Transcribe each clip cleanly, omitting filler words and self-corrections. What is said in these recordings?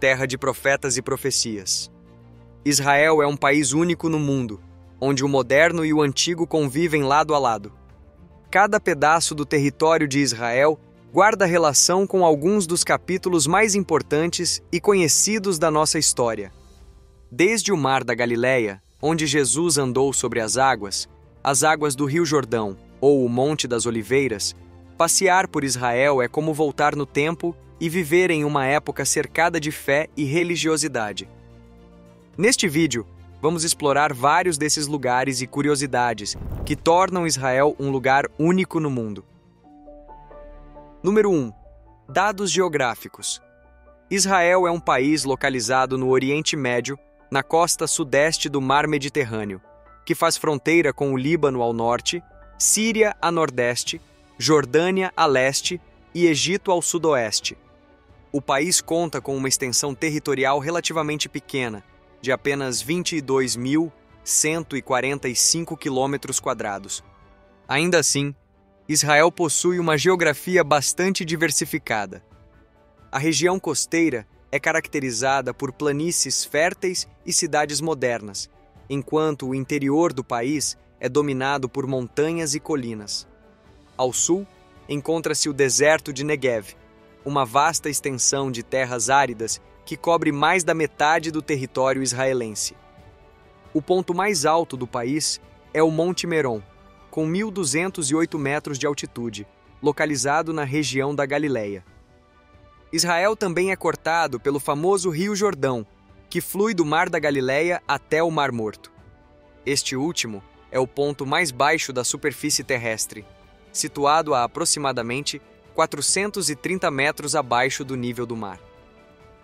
terra de profetas e profecias. Israel é um país único no mundo, onde o moderno e o antigo convivem lado a lado. Cada pedaço do território de Israel guarda relação com alguns dos capítulos mais importantes e conhecidos da nossa história. Desde o Mar da Galileia, onde Jesus andou sobre as águas do Rio Jordão ou o Monte das Oliveiras, passear por Israel é como voltar no tempo e viver em uma época cercada de fé e religiosidade. Neste vídeo, vamos explorar vários desses lugares e curiosidades que tornam Israel um lugar único no mundo. Número 1. Dados geográficos. Israel é um país localizado no Oriente Médio, na costa sudeste do Mar Mediterrâneo, que faz fronteira com o Líbano ao norte, Síria a nordeste, Jordânia a leste e Egito ao sudoeste. O país conta com uma extensão territorial relativamente pequena, de apenas 22.145 km². Ainda assim, Israel possui uma geografia bastante diversificada. A região costeira é caracterizada por planícies férteis e cidades modernas, enquanto o interior do país é dominado por montanhas e colinas. Ao sul, encontra-se o deserto de Negev, uma vasta extensão de terras áridas que cobre mais da metade do território israelense. O ponto mais alto do país é o Monte Meron, com 1.208 metros de altitude, localizado na região da Galileia. Israel também é cortado pelo famoso Rio Jordão, que flui do Mar da Galileia até o Mar Morto. Este último é o ponto mais baixo da superfície terrestre, situado a aproximadamente 430 metros abaixo do nível do mar.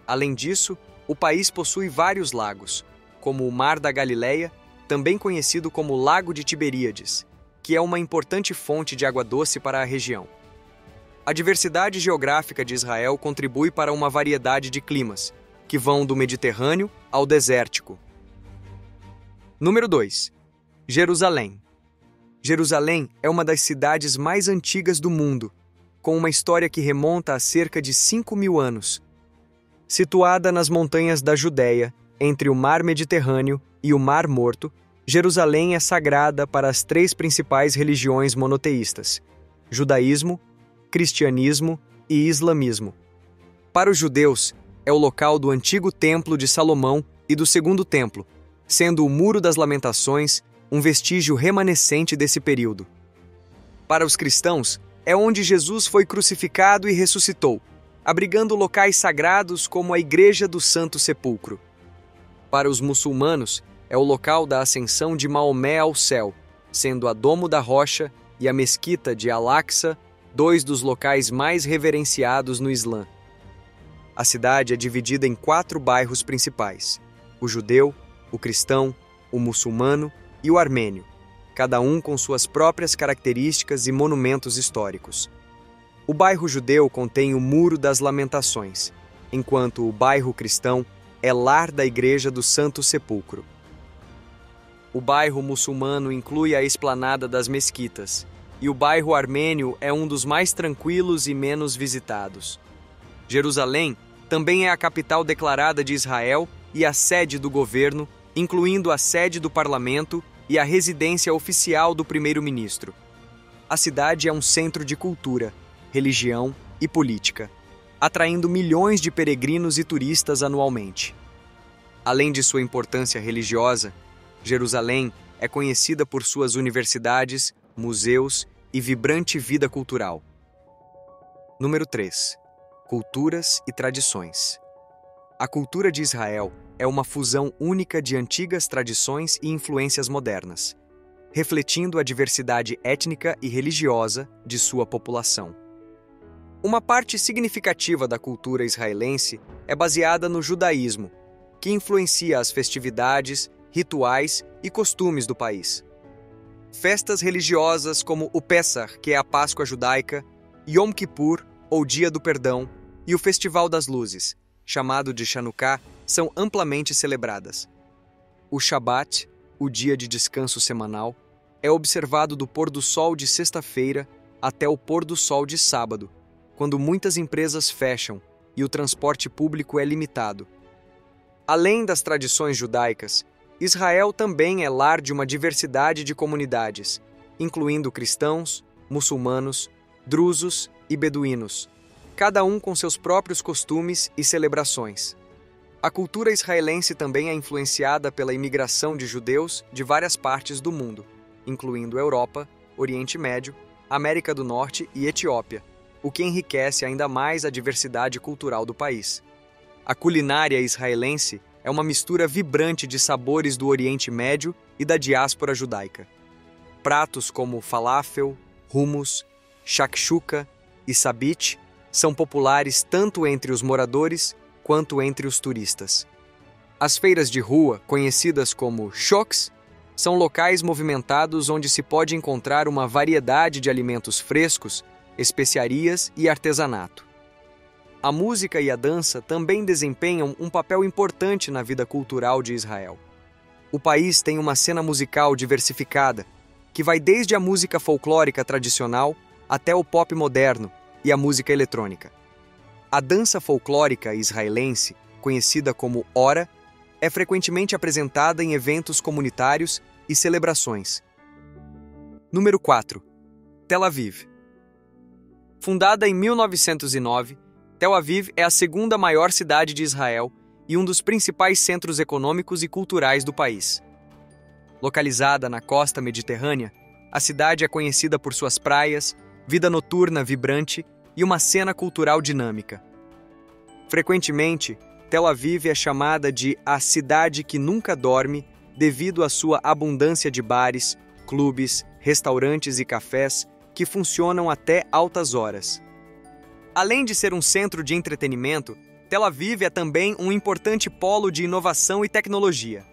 Além disso, o país possui vários lagos, como o Mar da Galileia, também conhecido como Lago de Tiberíades, que é uma importante fonte de água doce para a região. A diversidade geográfica de Israel contribui para uma variedade de climas, que vão do Mediterrâneo ao desértico. Número 2. Jerusalém. Jerusalém é uma das cidades mais antigas do mundo, com uma história que remonta a cerca de 5.000 anos. Situada nas montanhas da Judéia, entre o Mar Mediterrâneo e o Mar Morto, Jerusalém é sagrada para as três principais religiões monoteístas: judaísmo, cristianismo e islamismo. Para os judeus, é o local do antigo Templo de Salomão e do Segundo Templo, sendo o Muro das Lamentações um vestígio remanescente desse período. Para os cristãos, é onde Jesus foi crucificado e ressuscitou, abrigando locais sagrados como a Igreja do Santo Sepulcro. Para os muçulmanos, é o local da ascensão de Maomé ao céu, sendo a Domo da Rocha e a Mesquita de Al-Aqsa dois dos locais mais reverenciados no Islã. A cidade é dividida em 4 bairros principais: o judeu, o cristão, o muçulmano e o armênio, cada um com suas próprias características e monumentos históricos. O bairro judeu contém o Muro das Lamentações, enquanto o bairro cristão é lar da Igreja do Santo Sepulcro. O bairro muçulmano inclui a esplanada das mesquitas, e o bairro armênio é um dos mais tranquilos e menos visitados. Jerusalém também é a capital declarada de Israel e a sede do governo, incluindo a sede do parlamento e a residência oficial do primeiro-ministro. A cidade é um centro de cultura, religião e política, atraindo milhões de peregrinos e turistas anualmente. Além de sua importância religiosa, Jerusalém é conhecida por suas universidades, museus e vibrante vida cultural. Número 3. Culturas e tradições. A cultura de Israel é uma fusão única de antigas tradições e influências modernas, refletindo a diversidade étnica e religiosa de sua população. Uma parte significativa da cultura israelense é baseada no judaísmo, que influencia as festividades, rituais e costumes do país. Festas religiosas como o Pessach, que é a Páscoa judaica, Yom Kippur, ou Dia do Perdão, e o Festival das Luzes, chamado de Chanukah, são amplamente celebradas. O Shabat, o dia de descanso semanal, é observado do pôr do sol de sexta-feira até o pôr do sol de sábado, quando muitas empresas fecham, e o transporte público é limitado. Além das tradições judaicas, Israel também é lar de uma diversidade de comunidades, incluindo cristãos, muçulmanos, drusos e beduínos, cada um com seus próprios costumes e celebrações. A cultura israelense também é influenciada pela imigração de judeus de várias partes do mundo, incluindo Europa, Oriente Médio, América do Norte e Etiópia, o que enriquece ainda mais a diversidade cultural do país. A culinária israelense é uma mistura vibrante de sabores do Oriente Médio e da diáspora judaica. Pratos como falafel, hummus, shakshuka e sabich são populares tanto entre os moradores quanto entre os turistas. As feiras de rua, conhecidas como shoks, são locais movimentados onde se pode encontrar uma variedade de alimentos frescos, especiarias e artesanato. A música e a dança também desempenham um papel importante na vida cultural de Israel. O país tem uma cena musical diversificada, que vai desde a música folclórica tradicional até o pop moderno e a música eletrônica. A dança folclórica israelense, conhecida como Hora, é frequentemente apresentada em eventos comunitários e celebrações. Número 4. Tel Aviv. Fundada em 1909, Tel Aviv é a segunda maior cidade de Israel e um dos principais centros econômicos e culturais do país. Localizada na costa mediterrânea, a cidade é conhecida por suas praias, vida noturna vibrante e uma cena cultural dinâmica. Frequentemente, Tel Aviv é chamada de a cidade que nunca dorme devido à sua abundância de bares, clubes, restaurantes e cafés que funcionam até altas horas. Além de ser um centro de entretenimento, Tel Aviv é também um importante polo de inovação e tecnologia.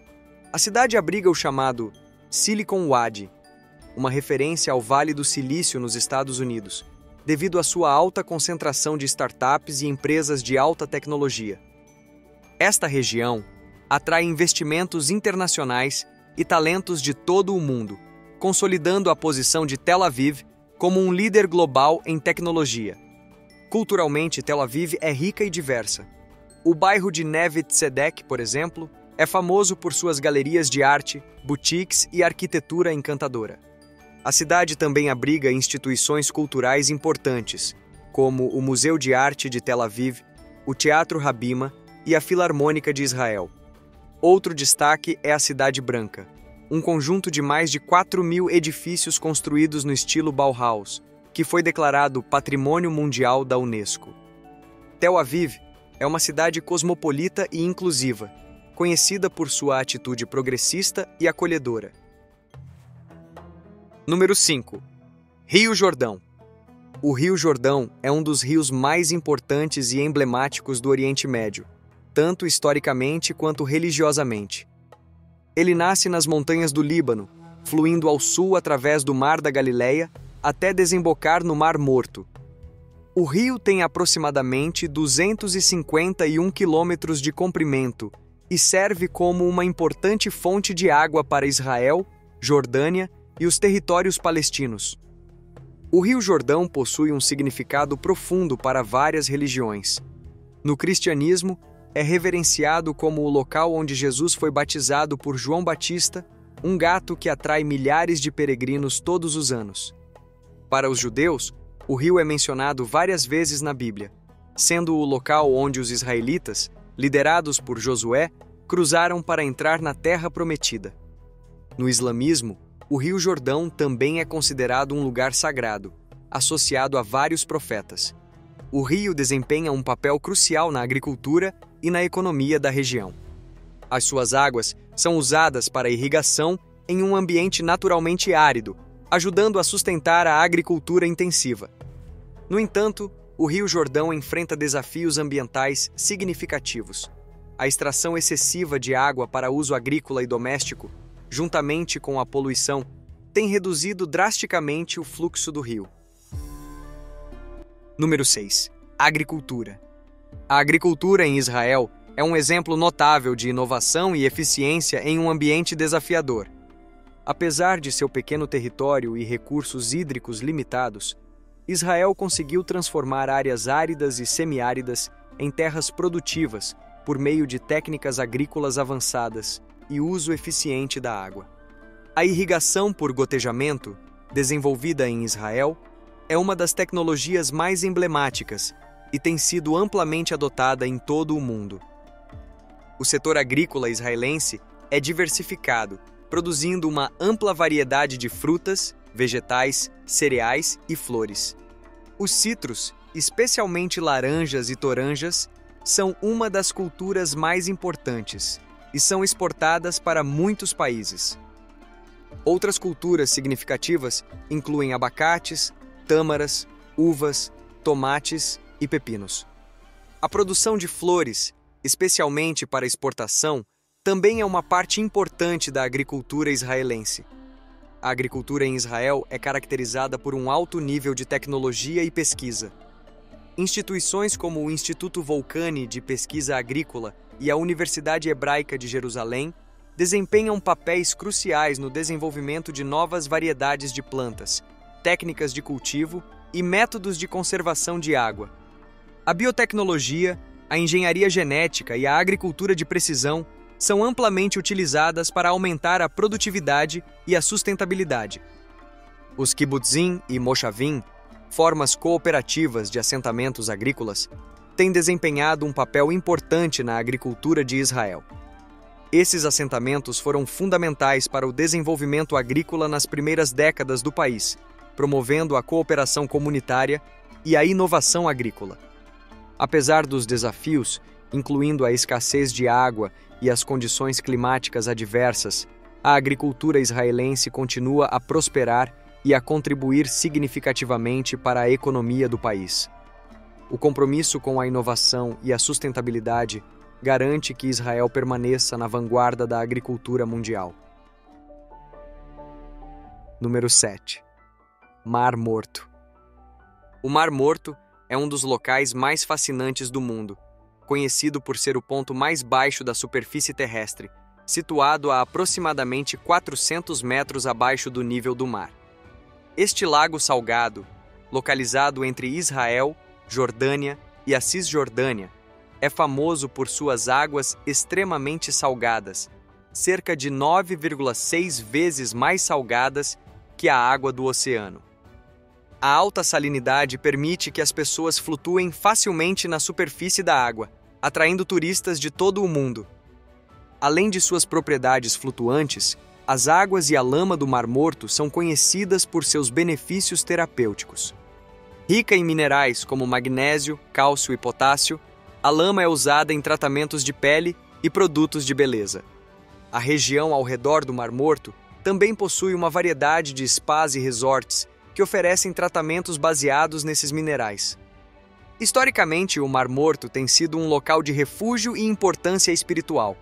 A cidade abriga o chamado Silicon Valley, uma referência ao Vale do Silício nos Estados Unidos, devido à sua alta concentração de startups e empresas de alta tecnologia. Esta região atrai investimentos internacionais e talentos de todo o mundo, consolidando a posição de Tel Aviv como um líder global em tecnologia. Culturalmente, Tel Aviv é rica e diversa. O bairro de Neve Tzedek, por exemplo, é famoso por suas galerias de arte, boutiques e arquitetura encantadora. A cidade também abriga instituições culturais importantes, como o Museu de Arte de Tel Aviv, o Teatro Habima e a Filarmônica de Israel. Outro destaque é a Cidade Branca, um conjunto de mais de 4.000 edifícios construídos no estilo Bauhaus, que foi declarado Patrimônio Mundial da Unesco. Tel Aviv é uma cidade cosmopolita e inclusiva, conhecida por sua atitude progressista e acolhedora. Número 5. Rio Jordão. O Rio Jordão é um dos rios mais importantes e emblemáticos do Oriente Médio, tanto historicamente quanto religiosamente. Ele nasce nas montanhas do Líbano, fluindo ao sul através do Mar da Galileia até desembocar no Mar Morto. O rio tem aproximadamente 251 quilômetros de comprimento e serve como uma importante fonte de água para Israel, Jordânia e os territórios palestinos. O Rio Jordão possui um significado profundo para várias religiões. No cristianismo, é reverenciado como o local onde Jesus foi batizado por João Batista, um gato que atrai milhares de peregrinos todos os anos. Para os judeus, o rio é mencionado várias vezes na Bíblia, sendo o local onde os israelitas, liderados por Josué, cruzaram para entrar na Terra Prometida. No islamismo, o Rio Jordão também é considerado um lugar sagrado, associado a vários profetas. O rio desempenha um papel crucial na agricultura e na economia da região. As suas águas são usadas para irrigação em um ambiente naturalmente árido, ajudando a sustentar a agricultura intensiva. No entanto, o Rio Jordão enfrenta desafios ambientais significativos. A extração excessiva de água para uso agrícola e doméstico, juntamente com a poluição, tem reduzido drasticamente o fluxo do rio. Número 6. Agricultura. A agricultura em Israel é um exemplo notável de inovação e eficiência em um ambiente desafiador. Apesar de seu pequeno território e recursos hídricos limitados, Israel conseguiu transformar áreas áridas e semiáridas em terras produtivas por meio de técnicas agrícolas avançadas e uso eficiente da água. A irrigação por gotejamento, desenvolvida em Israel, é uma das tecnologias mais emblemáticas e tem sido amplamente adotada em todo o mundo. O setor agrícola israelense é diversificado, produzindo uma ampla variedade de frutas, vegetais, cereais e flores. Os citros, especialmente laranjas e toranjas, são uma das culturas mais importantes e são exportadas para muitos países. Outras culturas significativas incluem abacates, tâmaras, uvas, tomates e pepinos. A produção de flores, especialmente para exportação, também é uma parte importante da agricultura israelense. A agricultura em Israel é caracterizada por um alto nível de tecnologia e pesquisa. Instituições como o Instituto Volcani de Pesquisa Agrícola e a Universidade Hebraica de Jerusalém desempenham papéis cruciais no desenvolvimento de novas variedades de plantas, técnicas de cultivo e métodos de conservação de água. A biotecnologia, a engenharia genética e a agricultura de precisão são amplamente utilizadas para aumentar a produtividade e a sustentabilidade. Os kibbutzim e moshavim, formas cooperativas de assentamentos agrícolas, têm desempenhado um papel importante na agricultura de Israel. Esses assentamentos foram fundamentais para o desenvolvimento agrícola nas primeiras décadas do país, promovendo a cooperação comunitária e a inovação agrícola. Apesar dos desafios, incluindo a escassez de água e as condições climáticas adversas, a agricultura israelense continua a prosperar e a contribuir significativamente para a economia do país. O compromisso com a inovação e a sustentabilidade garante que Israel permaneça na vanguarda da agricultura mundial. Número 7. Mar Morto. O Mar Morto é um dos locais mais fascinantes do mundo, conhecido por ser o ponto mais baixo da superfície terrestre, situado a aproximadamente 400 metros abaixo do nível do mar. Este lago salgado, localizado entre Israel, Jordânia e a Cisjordânia, é famoso por suas águas extremamente salgadas, cerca de 9,6 vezes mais salgadas que a água do oceano. A alta salinidade permite que as pessoas flutuem facilmente na superfície da água, atraindo turistas de todo o mundo. Além de suas propriedades flutuantes, as águas e a lama do Mar Morto são conhecidas por seus benefícios terapêuticos. Rica em minerais como magnésio, cálcio e potássio, a lama é usada em tratamentos de pele e produtos de beleza. A região ao redor do Mar Morto também possui uma variedade de spas e resorts que oferecem tratamentos baseados nesses minerais. Historicamente, o Mar Morto tem sido um local de refúgio e importância espiritual.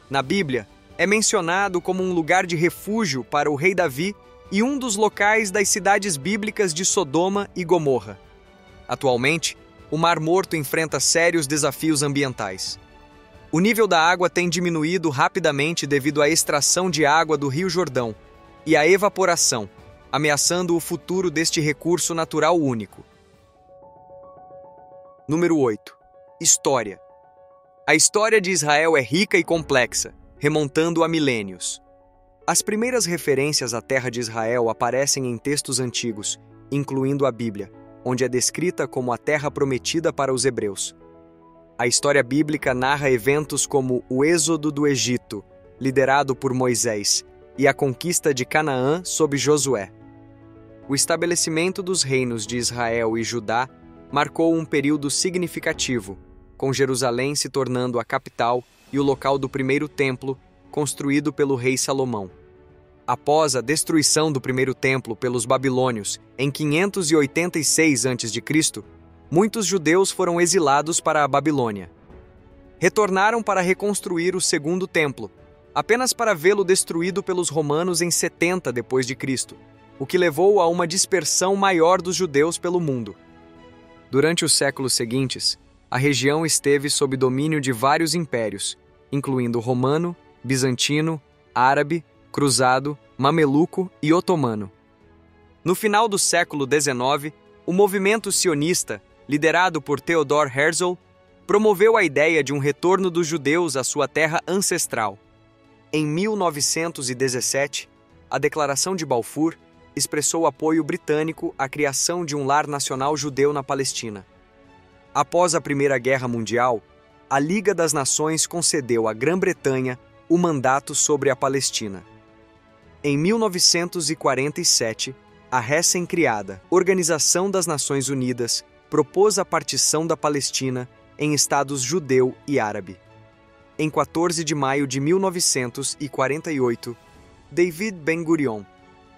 Na Bíblia, é mencionado como um lugar de refúgio para o rei Davi e um dos locais das cidades bíblicas de Sodoma e Gomorra. Atualmente, o Mar Morto enfrenta sérios desafios ambientais. O nível da água tem diminuído rapidamente devido à extração de água do Rio Jordão e à evaporação, ameaçando o futuro deste recurso natural único. Número 8. História. A história de Israel é rica e complexa, remontando a milênios. As primeiras referências à terra de Israel aparecem em textos antigos, incluindo a Bíblia, onde é descrita como a terra prometida para os hebreus. A história bíblica narra eventos como o êxodo do Egito, liderado por Moisés, e a conquista de Canaã sob Josué. O estabelecimento dos reinos de Israel e Judá marcou um período significativo, com Jerusalém se tornando a capital e o local do primeiro templo, construído pelo rei Salomão. Após a destruição do primeiro templo pelos babilônios em 586 a.C., muitos judeus foram exilados para a Babilônia. Retornaram para reconstruir o segundo templo, apenas para vê-lo destruído pelos romanos em 70 d.C., o que levou a uma dispersão maior dos judeus pelo mundo. Durante os séculos seguintes, a região esteve sob domínio de vários impérios, incluindo romano, bizantino, árabe, cruzado, mameluco e otomano. No final do século XIX, o movimento sionista, liderado por Theodor Herzl, promoveu a ideia de um retorno dos judeus à sua terra ancestral. Em 1917, a Declaração de Balfour expressou apoio britânico à criação de um lar nacional judeu na Palestina. Após a Primeira Guerra Mundial, a Liga das Nações concedeu à Grã-Bretanha o mandato sobre a Palestina. Em 1947, a recém-criada Organização das Nações Unidas propôs a partição da Palestina em estados judeu e árabe. Em 14 de maio de 1948, David Ben-Gurion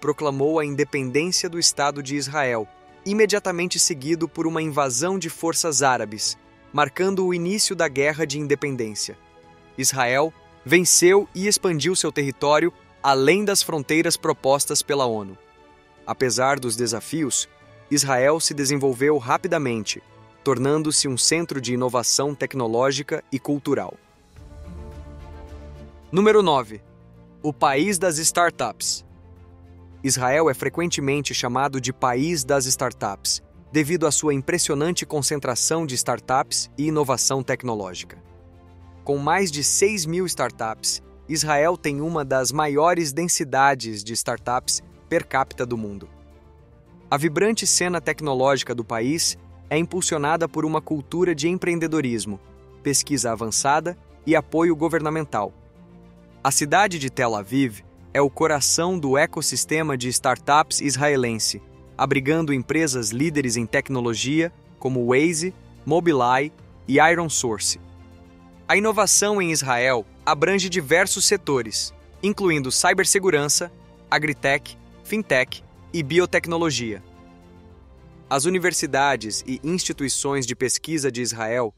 proclamou a independência do Estado de Israel, imediatamente seguido por uma invasão de forças árabes, marcando o início da Guerra de Independência. Israel venceu e expandiu seu território além das fronteiras propostas pela ONU. Apesar dos desafios, Israel se desenvolveu rapidamente, tornando-se um centro de inovação tecnológica e cultural. Número 9. O país das startups. Israel é frequentemente chamado de país das startups, devido à sua impressionante concentração de startups e inovação tecnológica. Com mais de 6.000 startups, Israel tem uma das maiores densidades de startups per capita do mundo. A vibrante cena tecnológica do país é impulsionada por uma cultura de empreendedorismo, pesquisa avançada e apoio governamental. A cidade de Tel Aviv é o coração do ecossistema de startups israelense, abrigando empresas líderes em tecnologia como Waze, Mobileye e IronSource. A inovação em Israel abrange diversos setores, incluindo cibersegurança, agritech, fintech e biotecnologia. As universidades e instituições de pesquisa de Israel,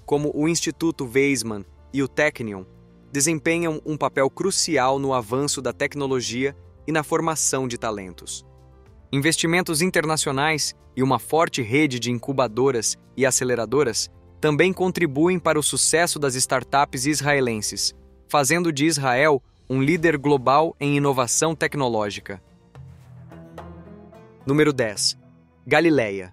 como o Instituto Weizmann e o Technion, desempenham um papel crucial no avanço da tecnologia e na formação de talentos. Investimentos internacionais e uma forte rede de incubadoras e aceleradoras também contribuem para o sucesso das startups israelenses, fazendo de Israel um líder global em inovação tecnológica. Número 10. Galileia.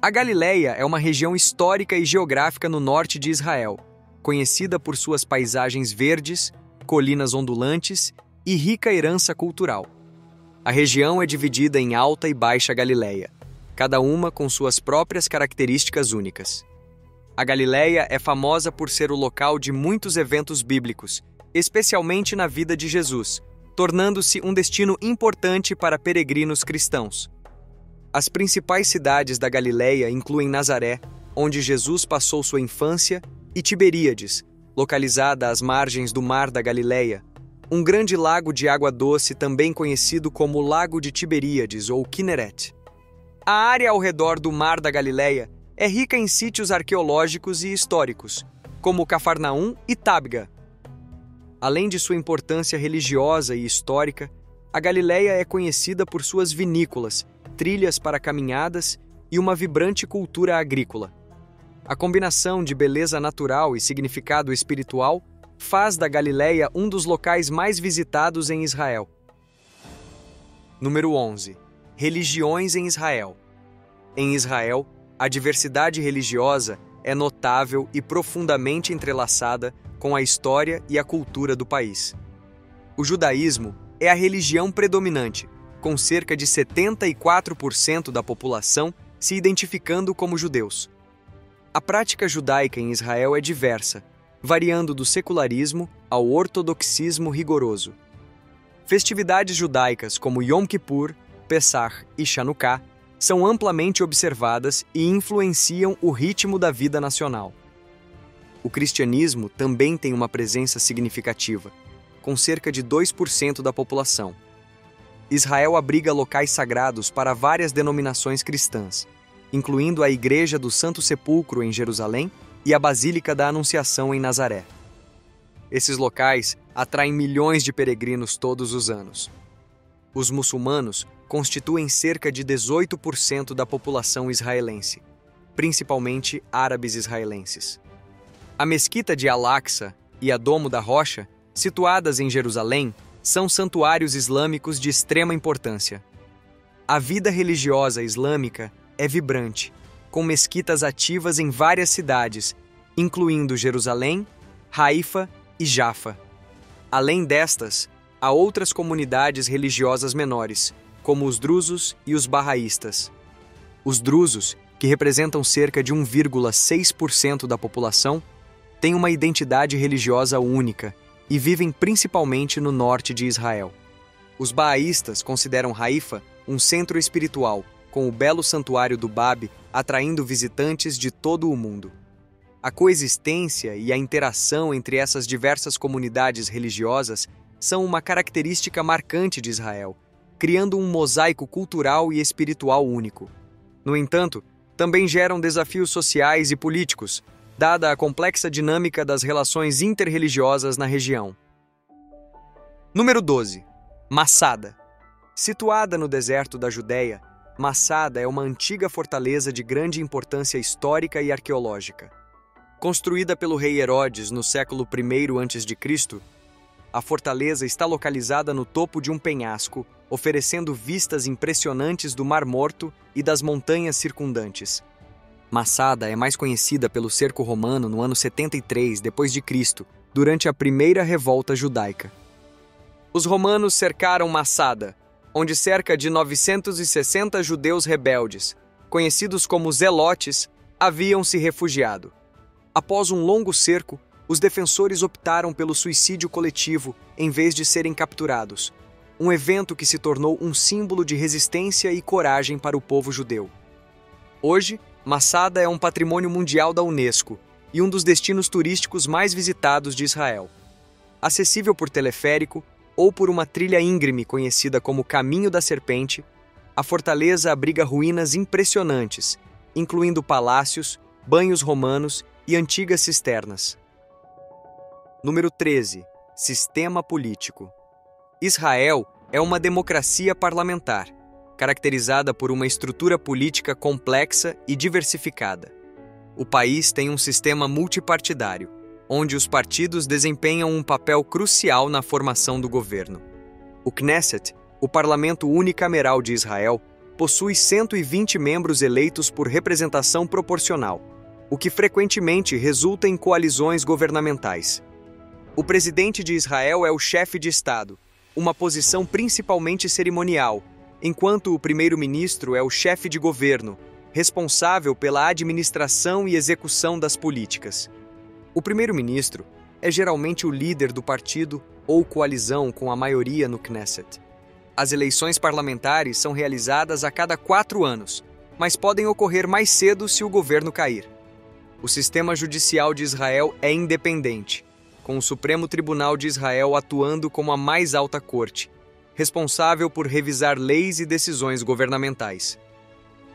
A Galileia é uma região histórica e geográfica no norte de Israel, conhecida por suas paisagens verdes, colinas ondulantes e rica herança cultural. A região é dividida em Alta e Baixa Galileia, cada uma com suas próprias características únicas. A Galileia é famosa por ser o local de muitos eventos bíblicos, especialmente na vida de Jesus, tornando-se um destino importante para peregrinos cristãos. As principais cidades da Galileia incluem Nazaré, onde Jesus passou sua infância, e Tiberíades, localizada às margens do Mar da Galileia, um grande lago de água doce também conhecido como Lago de Tiberíades ou Kinneret. A área ao redor do Mar da Galileia é rica em sítios arqueológicos e históricos, como Cafarnaum e Tabga. Além de sua importância religiosa e histórica, a Galileia é conhecida por suas vinícolas, trilhas para caminhadas e uma vibrante cultura agrícola. A combinação de beleza natural e significado espiritual faz da Galileia um dos locais mais visitados em Israel. Número 11. Religiões em Israel. Em Israel, a diversidade religiosa é notável e profundamente entrelaçada com a história e a cultura do país. O judaísmo é a religião predominante, com cerca de 74% da população se identificando como judeus. A prática judaica em Israel é diversa, variando do secularismo ao ortodoxismo rigoroso. Festividades judaicas como Yom Kippur, Pessach e Chanukah são amplamente observadas e influenciam o ritmo da vida nacional. O cristianismo também tem uma presença significativa, com cerca de 2% da população. Israel abriga locais sagrados para várias denominações cristãs, incluindo a Igreja do Santo Sepulcro em Jerusalém e a Basílica da Anunciação em Nazaré. Esses locais atraem milhões de peregrinos todos os anos. Os muçulmanos constituem cerca de 18% da população israelense, principalmente árabes israelenses. A Mesquita de Al-Aqsa e a Domo da Rocha, situadas em Jerusalém, são santuários islâmicos de extrema importância. A vida religiosa islâmica é vibrante, com mesquitas ativas em várias cidades incluindo Jerusalém, Haifa e Jafa. Além destas, há outras comunidades religiosas menores, como os drusos e os barraístas. Os drusos, que representam cerca de 1,6% da população, têm uma identidade religiosa única e vivem principalmente no norte de Israel. Os baístas consideram Haifa um centro espiritual, com o belo santuário do Bab atraindo visitantes de todo o mundo. A coexistência e a interação entre essas diversas comunidades religiosas são uma característica marcante de Israel, criando um mosaico cultural e espiritual único. No entanto, também geram desafios sociais e políticos, dada a complexa dinâmica das relações interreligiosas na região. Número 12. Massada. Situada no deserto da Judéia, Massada é uma antiga fortaleza de grande importância histórica e arqueológica. Construída pelo rei Herodes no século I a.C., a fortaleza está localizada no topo de um penhasco, oferecendo vistas impressionantes do Mar Morto e das montanhas circundantes. Massada é mais conhecida pelo cerco romano no ano 73 d.C., durante a primeira revolta judaica. Os romanos cercaram Massada, onde cerca de 960 judeus rebeldes, conhecidos como zelotes, haviam se refugiado. Após um longo cerco, os defensores optaram pelo suicídio coletivo em vez de serem capturados, um evento que se tornou um símbolo de resistência e coragem para o povo judeu. Hoje, Massada é um patrimônio mundial da Unesco e um dos destinos turísticos mais visitados de Israel. Acessível por teleférico ou por uma trilha íngreme conhecida como Caminho da Serpente, a fortaleza abriga ruínas impressionantes, incluindo palácios, banhos romanos e antigas cisternas. Número 13. Sistema político. Israel é uma democracia parlamentar, caracterizada por uma estrutura política complexa e diversificada. O país tem um sistema multipartidário, onde os partidos desempenham um papel crucial na formação do governo. O Knesset, o parlamento unicameral de Israel, possui 120 membros eleitos por representação proporcional, o que frequentemente resulta em coalizões governamentais. O presidente de Israel é o chefe de Estado, uma posição principalmente cerimonial, enquanto o primeiro-ministro é o chefe de governo, responsável pela administração e execução das políticas. O primeiro-ministro é geralmente o líder do partido ou coalizão com a maioria no Knesset. As eleições parlamentares são realizadas a cada 4 anos, mas podem ocorrer mais cedo se o governo cair. O sistema judicial de Israel é independente, com o Supremo Tribunal de Israel atuando como a mais alta corte, responsável por revisar leis e decisões governamentais.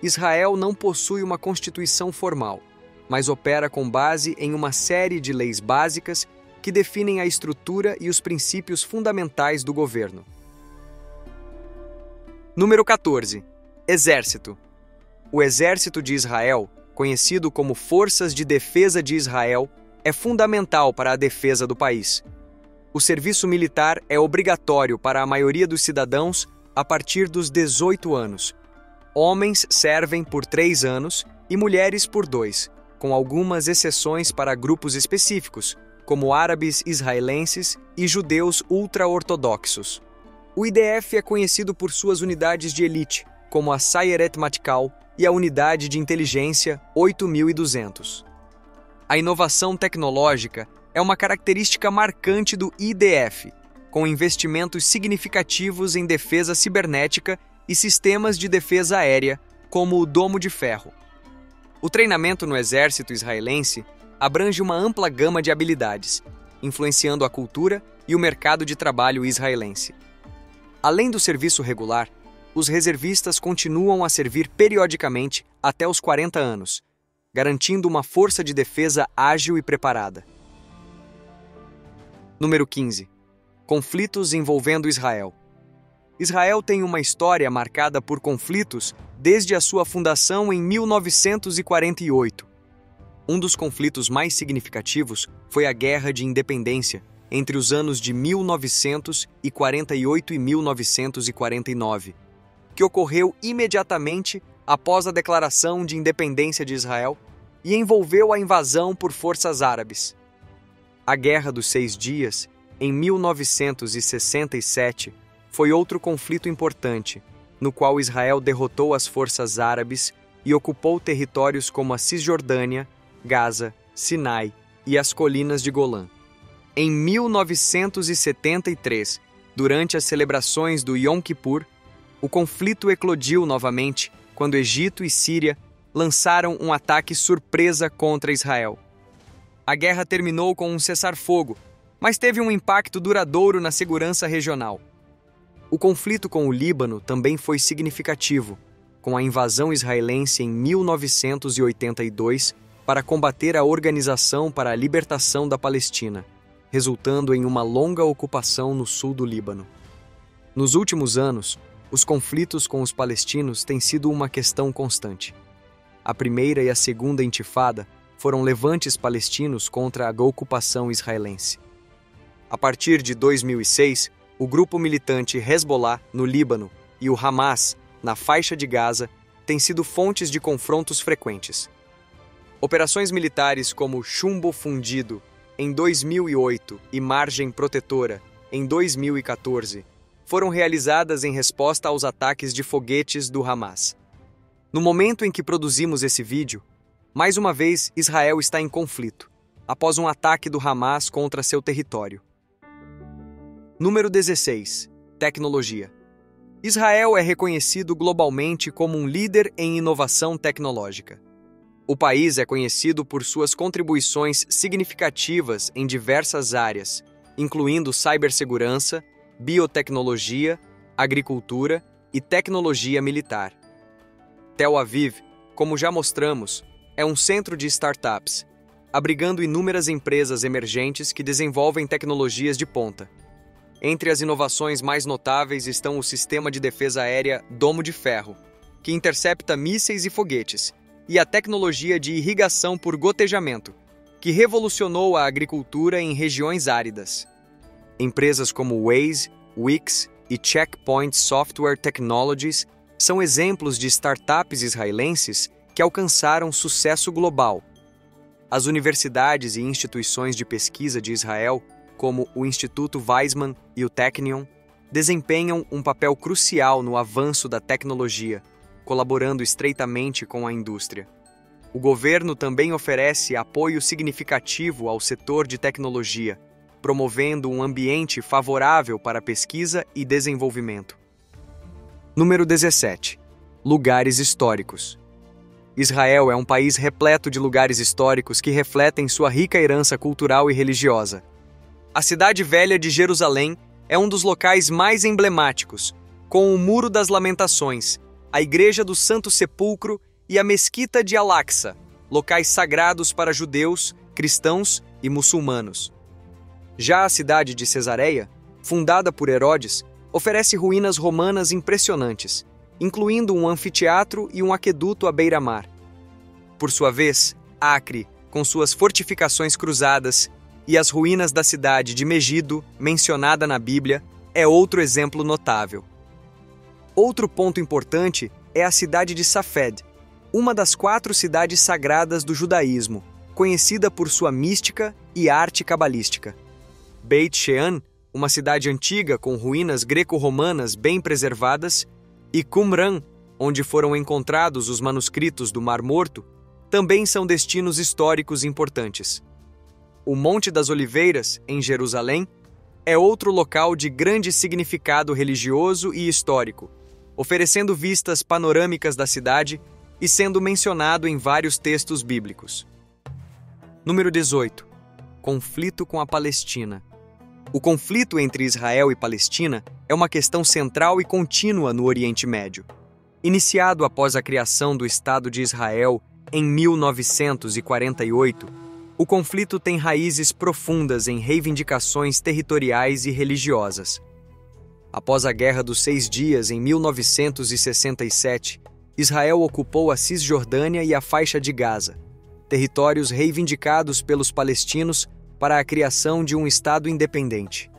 Israel não possui uma constituição formal, mas opera com base em uma série de leis básicas que definem a estrutura e os princípios fundamentais do governo. Número 14. Exército. O Exército de Israel, conhecido como Forças de Defesa de Israel, é fundamental para a defesa do país. O serviço militar é obrigatório para a maioria dos cidadãos a partir dos 18 anos. Homens servem por 3 anos e mulheres por 2, com algumas exceções para grupos específicos, como árabes israelenses e judeus ultra-ortodoxos. O IDF é conhecido por suas unidades de elite, como a Sayeret Matkal e a Unidade de Inteligência 8200. A inovação tecnológica é uma característica marcante do IDF, com investimentos significativos em defesa cibernética e sistemas de defesa aérea, como o Domo de Ferro. O treinamento no exército israelense abrange uma ampla gama de habilidades, influenciando a cultura e o mercado de trabalho israelense. Além do serviço regular, os reservistas continuam a servir periodicamente até os 40 anos, garantindo uma força de defesa ágil e preparada. Número 15. Conflitos envolvendo Israel. Israel tem uma história marcada por conflitos desde a sua fundação em 1948. Um dos conflitos mais significativos foi a Guerra de Independência, entre os anos de 1948 e 1949, que ocorreu imediatamente após a declaração de independência de Israel, e envolveu a invasão por forças árabes. A Guerra dos Seis Dias, em 1967, foi outro conflito importante, no qual Israel derrotou as forças árabes e ocupou territórios como a Cisjordânia, Gaza, Sinai e as colinas de Golã. Em 1973, durante as celebrações do Yom Kippur, o conflito eclodiu novamente quando Egito e Síria lançaram um ataque surpresa contra Israel. A guerra terminou com um cessar-fogo, mas teve um impacto duradouro na segurança regional. O conflito com o Líbano também foi significativo, com a invasão israelense em 1982 para combater a Organização para a Libertação da Palestina, resultando em uma longa ocupação no sul do Líbano. Nos últimos anos, os conflitos com os palestinos têm sido uma questão constante. A primeira e a segunda intifada foram levantes palestinos contra a ocupação israelense. A partir de 2006, o grupo militante Hezbollah, no Líbano, e o Hamas, na faixa de Gaza, têm sido fontes de confrontos frequentes. Operações militares como Chumbo Fundido, em 2008, e Margem Protetora, em 2014, foram realizadas em resposta aos ataques de foguetes do Hamas. No momento em que produzimos esse vídeo, mais uma vez Israel está em conflito, após um ataque do Hamas contra seu território. Número 16. Tecnologia. Israel é reconhecido globalmente como um líder em inovação tecnológica. O país é conhecido por suas contribuições significativas em diversas áreas, incluindo cibersegurança, biotecnologia, agricultura e tecnologia militar. Tel Aviv, como já mostramos, é um centro de startups, abrigando inúmeras empresas emergentes que desenvolvem tecnologias de ponta. Entre as inovações mais notáveis estão o sistema de defesa aérea Domo de Ferro, que intercepta mísseis e foguetes, e a tecnologia de irrigação por gotejamento, que revolucionou a agricultura em regiões áridas. Empresas como Waze, Wix e Checkpoint Software Technologies são exemplos de startups israelenses que alcançaram sucesso global. As universidades e instituições de pesquisa de Israel, como o Instituto Weizmann e o Technion, desempenham um papel crucial no avanço da tecnologia, colaborando estreitamente com a indústria. O governo também oferece apoio significativo ao setor de tecnologia, promovendo um ambiente favorável para pesquisa e desenvolvimento. Número 17. Lugares históricos. Israel é um país repleto de lugares históricos que refletem sua rica herança cultural e religiosa. A Cidade Velha de Jerusalém é um dos locais mais emblemáticos, com o Muro das Lamentações, a Igreja do Santo Sepulcro e a Mesquita de Al-Aqsa, locais sagrados para judeus, cristãos e muçulmanos. Já a cidade de Cesareia, fundada por Herodes, oferece ruínas romanas impressionantes, incluindo um anfiteatro e um aqueduto à beira-mar. Por sua vez, Acre, com suas fortificações cruzadas, e as ruínas da cidade de Megido, mencionada na Bíblia, é outro exemplo notável. Outro ponto importante é a cidade de Safed, uma das 4 cidades sagradas do judaísmo, conhecida por sua mística e arte cabalística. Beit Shean, uma cidade antiga com ruínas greco-romanas bem preservadas, e Qumran, onde foram encontrados os manuscritos do Mar Morto, também são destinos históricos importantes. O Monte das Oliveiras, em Jerusalém, é outro local de grande significado religioso e histórico, oferecendo vistas panorâmicas da cidade e sendo mencionado em vários textos bíblicos. Número 18. Conflito com a Palestina. O conflito entre Israel e Palestina é uma questão central e contínua no Oriente Médio. Iniciado após a criação do Estado de Israel em 1948, o conflito tem raízes profundas em reivindicações territoriais e religiosas. Após a Guerra dos Seis Dias, em 1967, Israel ocupou a Cisjordânia e a faixa de Gaza, territórios reivindicados pelos palestinos para a criação de um Estado independente.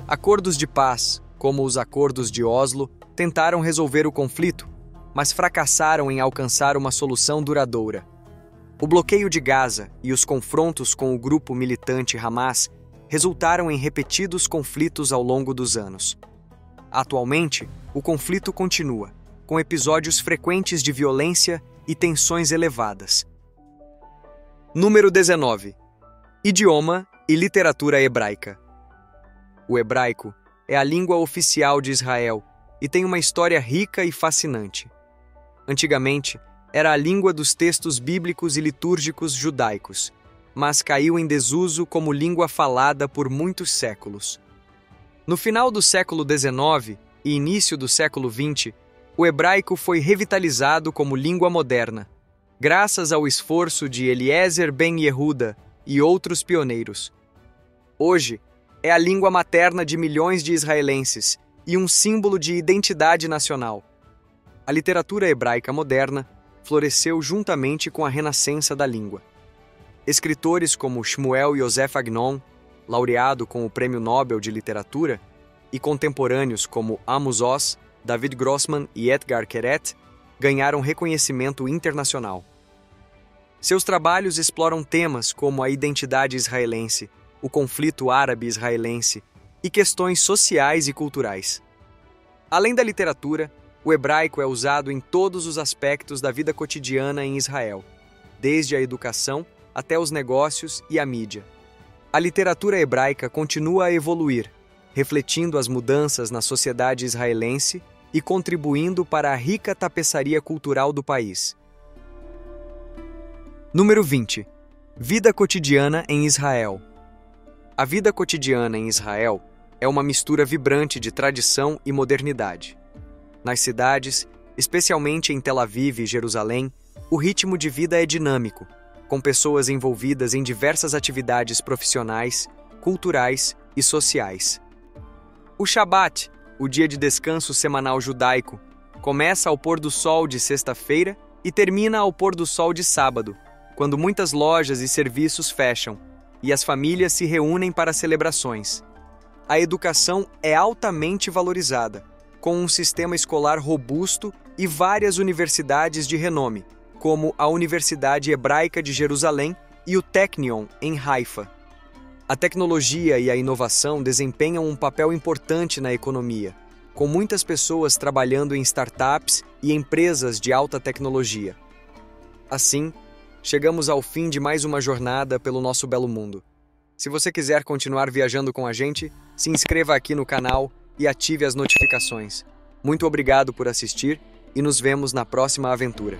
Acordos de paz, como os Acordos de Oslo, tentaram resolver o conflito, mas fracassaram em alcançar uma solução duradoura. O bloqueio de Gaza e os confrontos com o grupo militante Hamas resultaram em repetidos conflitos ao longo dos anos. Atualmente, o conflito continua, com episódios frequentes de violência e tensões elevadas. Número 19. Idioma e literatura hebraica. O hebraico é a língua oficial de Israel e tem uma história rica e fascinante. Antigamente, era a língua dos textos bíblicos e litúrgicos judaicos, mas caiu em desuso como língua falada por muitos séculos. No final do século XIX e início do século XX, o hebraico foi revitalizado como língua moderna, graças ao esforço de Eliezer Ben Yehuda e outros pioneiros. Hoje, é a língua materna de milhões de israelenses e um símbolo de identidade nacional. A literatura hebraica moderna floresceu juntamente com a renascença da língua. Escritores como Shmuel Yosef Agnon, laureado com o Prêmio Nobel de Literatura, e contemporâneos como Amos Oz, David Grossman e Etgar Keret ganharam reconhecimento internacional. Seus trabalhos exploram temas como a identidade israelense, o conflito árabe-israelense e questões sociais e culturais. Além da literatura, o hebraico é usado em todos os aspectos da vida cotidiana em Israel, desde a educação até os negócios e a mídia. A literatura hebraica continua a evoluir, refletindo as mudanças na sociedade israelense e contribuindo para a rica tapeçaria cultural do país. Número 20. Vida cotidiana em Israel. A vida cotidiana em Israel é uma mistura vibrante de tradição e modernidade. Nas cidades, especialmente em Tel Aviv e Jerusalém, o ritmo de vida é dinâmico, com pessoas envolvidas em diversas atividades profissionais, culturais e sociais. O Shabat, o dia de descanso semanal judaico, começa ao pôr do sol de sexta-feira e termina ao pôr do sol de sábado, quando muitas lojas e serviços fecham e as famílias se reúnem para celebrações. A educação é altamente valorizada, com um sistema escolar robusto e várias universidades de renome, como a Universidade Hebraica de Jerusalém e o Technion, em Haifa. A tecnologia e a inovação desempenham um papel importante na economia, com muitas pessoas trabalhando em startups e empresas de alta tecnologia. Assim, chegamos ao fim de mais uma jornada pelo nosso belo mundo. Se você quiser continuar viajando com a gente, se inscreva aqui no canal e ative as notificações. Muito obrigado por assistir e nos vemos na próxima aventura.